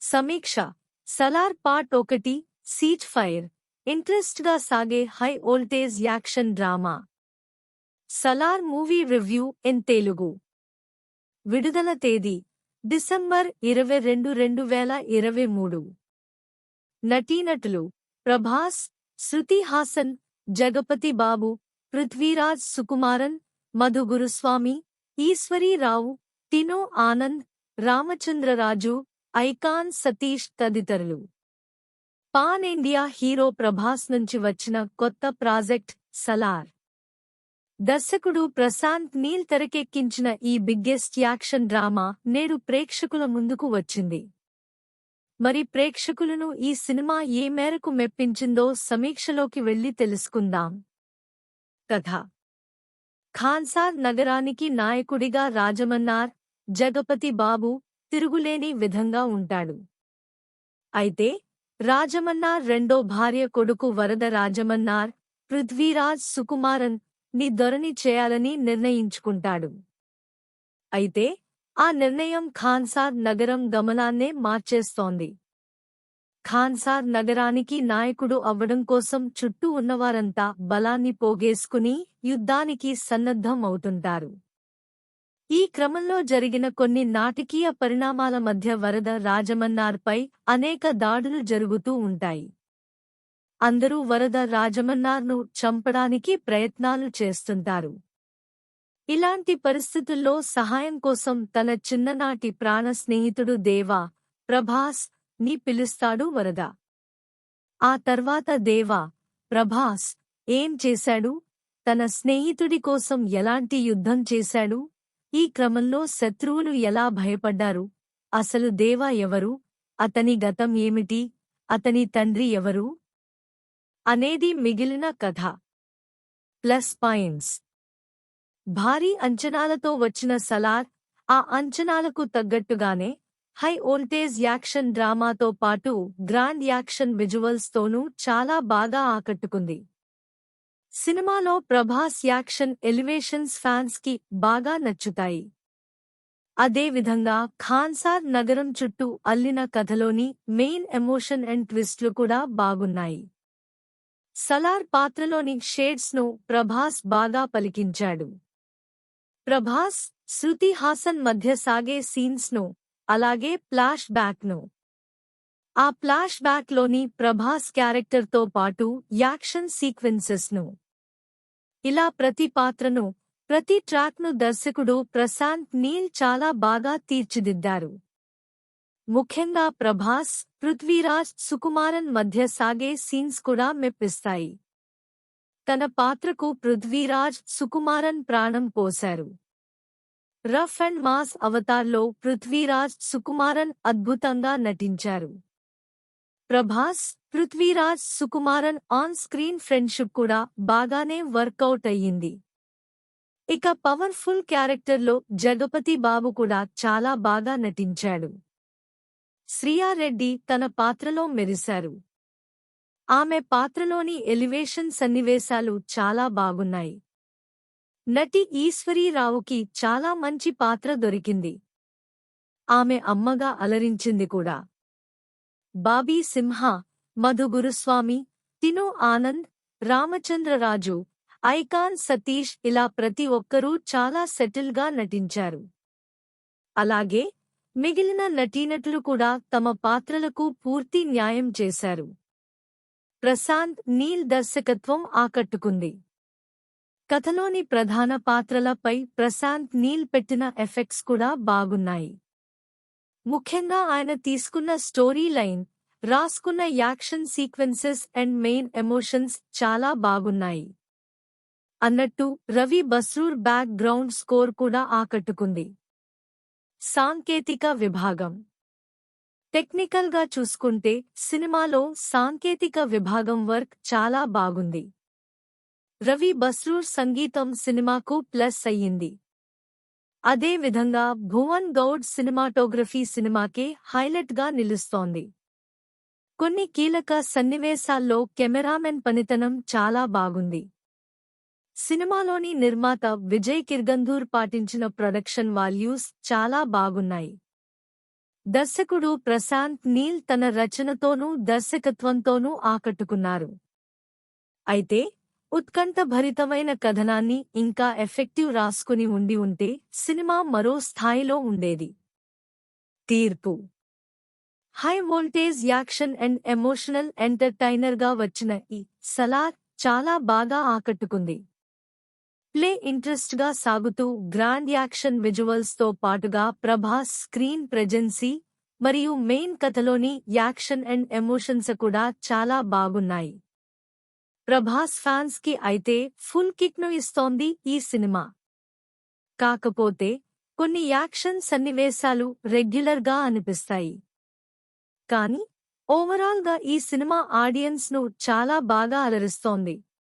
సమీక్ష Salaar part 1 cease fire interest గా సాగే high voltage action drama. Salaar movie review in Telugu. విడుదల తేదీ డిసెంబర్ 22, 2023. నటీనటులు ప్రభాస్, శృతి హాసన్, జగపతి బాబు, పృథ్వీరాజ్ సుకుమారన్, మధు గురుస్వామి, ఈశ్వరీ రావు, టినో ఆనంద్, రామచంద్రరాజు, ఐకాన్ సతీష్ తదితరులు. పాన్ ఇండియా హీరో ప్రభాస్ నుంచి వచ్చిన కొత్త ప్రాజెక్ట్ సలార్. దర్శకుడు ప్రశాంత్ నీల్ తెరకెక్కించిన ఈ బిగ్గెస్ట్ యాక్షన్ డ్రామా నేడు ప్రేక్షకుల ముందుకు వచ్చింది. మరి ప్రేక్షకులను ఈ సినిమా ఏ మేరకు మెప్పించిందో సమీక్షలోకి వెళ్లి తెలుసుకుందాం. కథ ఖాన్సార్ నగరానికి నాయకుడిగా రాజమన్నార్, జగపతి బాబు తిరుగులేని విధంగా ఉంటాడు. అయితే రాజమన్నార్ రెండో భార్య కొడుకు వరద రాజమన్నార్, పృథ్వీరాజ్ సుకుమారన్ ని దొరని చేయాలని నిర్ణయించుకుంటాడు. అయితే ఆ నిర్ణయం ఖాన్సార్ నగరం గమనాన్నే మార్చేస్తోంది. ఖాన్సార్ నగరానికి నాయకుడు అవ్వడం కోసం చుట్టూ ఉన్నవారంతా బలాన్ని పోగేసుకుని యుద్ధానికి సన్నద్ధం అవుతుంటారు. ఈ క్రమంలో జరిగిన కొన్ని నాటకీయ పరిణామాల మధ్య వరద రాజమన్నార్పై అనేక దాడులు జరుగుతూ ఉంటాయి. అందరూ వరద రాజమన్నార్ను చంపడానికి ప్రయత్నాలు చేస్తుంటారు. ఇలాంటి పరిస్థితుల్లో సహాయం కోసం తన చిన్ననాటి ప్రాణ స్నేహితుడు దేవా, ప్రభాస్ ని పిలుస్తాడు వరద. ఆ తర్వాత దేవా, ప్రభాస్ ఏం చేశాడు? తన స్నేహితుడి కోసం ఎలాంటి యుద్ధం చేశాడు? ఈ క్రమంలో శత్రువులు ఎలా భయపడ్డారు? అసలు దేవా ఎవరు? అతని గతం ఏమిటి? అతని తండ్రి ఎవరు? అనేది మిగిలిన కథ. Plus points. భారీ అంచనాలతో వచ్చిన సలార్ ఆ అంచనాలకు తగ్గట్టుగానే హై వోల్టేజ్ యాక్షన్ డ్రామాతో పాటు గ్రాండ్ యాక్షన్ విజువల్స్ తోనూ చాలా బాగా ఆకట్టుకుంది. సినిమాలో ప్రభాస్ యాక్షన్ ఎలివేషన్స్ ఫ్యాన్స్ కి బాగా నచ్చుతాయి. అదేవిధంగా ఖాన్సార్ నగరం చుట్టూ అల్లిన కథలోని మెయిన్ ఎమోషన్ అండ్ ట్విస్ట్లు కూడా బాగున్నాయి. సలార్ పాత్రలోని షేడ్స్ ను ప్రభాస్ బాగా పలికించాడు. ప్రభాస్, శృతి హాసన్ మధ్య సాగే సీన్స్ ను, అలాగే ఫ్లాష్ బ్యాక్ ను. ఆ ఫ్లాష్ బ్యాక్ లోని ప్రభాస్ క్యారెక్టర్తో పాటు యాక్షన్ సీక్వెన్సెస్ ను, ఇలా ప్రతి పాత్రను, ప్రతి ట్రాక్ను దర్శకుడు ప్రశాంత్ నీల్ చాలా బాగా తీర్చిదిద్దారు. ముఖ్యంగా ప్రభాస్, పృథ్వీరాజ్ సుకుమారన్ మధ్య సాగే సీన్స్ కూడా మెప్పిస్తాయి. తన పాత్రకు పృథ్వీరాజ్ సుకుమారన్ ప్రాణం పోశారు. రఫ్ అండ్ మాస్ అవతార్లో పృథ్వీరాజ్ సుకుమారన్ అద్భుతంగా నటించారు. Prabhas, Prithviraj Sukumaran on screen friendship కూడా బాగానే వర్కౌట్ అయ్యింది. ఇక పవర్ఫుల్ క్యారెక్టర్లో జగపతి బాబు కూడా చాలా బాగా నటించాడు. శ్రియారెడ్డి తన పాత్రలో మెరిశారు. ఆమె పాత్రలోని ఎలివేషన్ సన్నివేశాలు చాలా బాగున్నాయి. నటి ఈశ్వరీ రావుకి చాలా మంచి పాత్ర దొరికింది. ఆమె అమ్మగా అలరించింది కూడా. బాబీ సింహ, మధు గురుస్వామి, టినో ఆనంద్, రామచంద్రరాజు, ఐకాన్ సతీష్ ఇలా ప్రతి ఒక్కరూ చాలా సెటిల్ గా నటించారు. అలాగే మిగిలిన నటీనటులు కూడా తమ పాత్రలకు పూర్తి న్యాయం చేశారు. ప్రశాంత్ నీల్ దర్శకత్వం ఆకట్టుకుంది. కథలోని ప్రధాన పాత్రలపై ప్రశాంత్ నీల్ పెట్టిన ఎఫెక్ట్స్ కూడా బాగున్నాయి. ముఖ్యంగా ఆయన తీసుకున్న స్టోరీ లైన్, రాసుకున్న action sequences and main emotions చాలా బాగున్నాయి. అన్నట్టు Ravi Basrur back ground score కూడా ఆకట్టుకుంది. సాంకేతిక విభాగం. టెక్నికల్గా చూసుకుంటే సినిమాలో సాంకేతిక విభాగం వర్క్ చాలా బాగుంది. రవి బస్రూర్ సంగీతం సినిమాకు ప్లస్ అయ్యింది. అదే విధంగా భువన్ గౌడ్ సినిమాటోగ్రఫీ సినిమాకే హైలైట్ గా నిలుస్తోంది. కొన్ని కీలక సన్నివేశాల్లో కెమెరామెన్ పనితనం చాలా బాగుంది. సినిమాలోని నిర్మాత విజయ్ కిర్గంధూర్ పాటించిన ప్రొడక్షన్ వాల్యూస్ చాలా బాగున్నాయి. దర్శకుడు ప్రశాంత్ నీల్ తన రచనతోనూ దర్శకత్వంతోనూ ఆకట్టుకున్నారు. అయితే ఉత్కంఠభరితమైన కథనాన్ని ఇంకా ఎఫెక్టివ్ రాసుకుని ఉంటే సినిమా మరో స్థాయిలో ఉండేది. తీర్పు: high voltage action and emotional ఎంటర్టైనర్గా వచ్చిన ఈ సలార్ చాలా బాగా ఆకట్టుకుంది. ప్లే ఇంట్రెస్ట్గా సాగుతూ గ్రాండ్ యాక్షన్ విజువల్స్తో పాటుగా ప్రభాస్ స్క్రీన్ ప్రెజెన్సీ మరియు మెయిన్ కథలోని యాక్షన్ అండ్ ఎమోషన్స్ కూడా చాలా బాగున్నాయి. ప్రభాస్ ఫ్యాన్స్ కి అయితే ఫుల్ కిక్ను ఇస్తోంది ఈ సినిమా. కాకపోతే కొన్ని యాక్షన్ సన్నివేశాలు రెగ్యులర్గా అనిపిస్తాయి. కానీ ఓవరాల్గా ఈ సినిమా ఆడియన్స్ ను చాలా బాగా అలరిస్తోంది.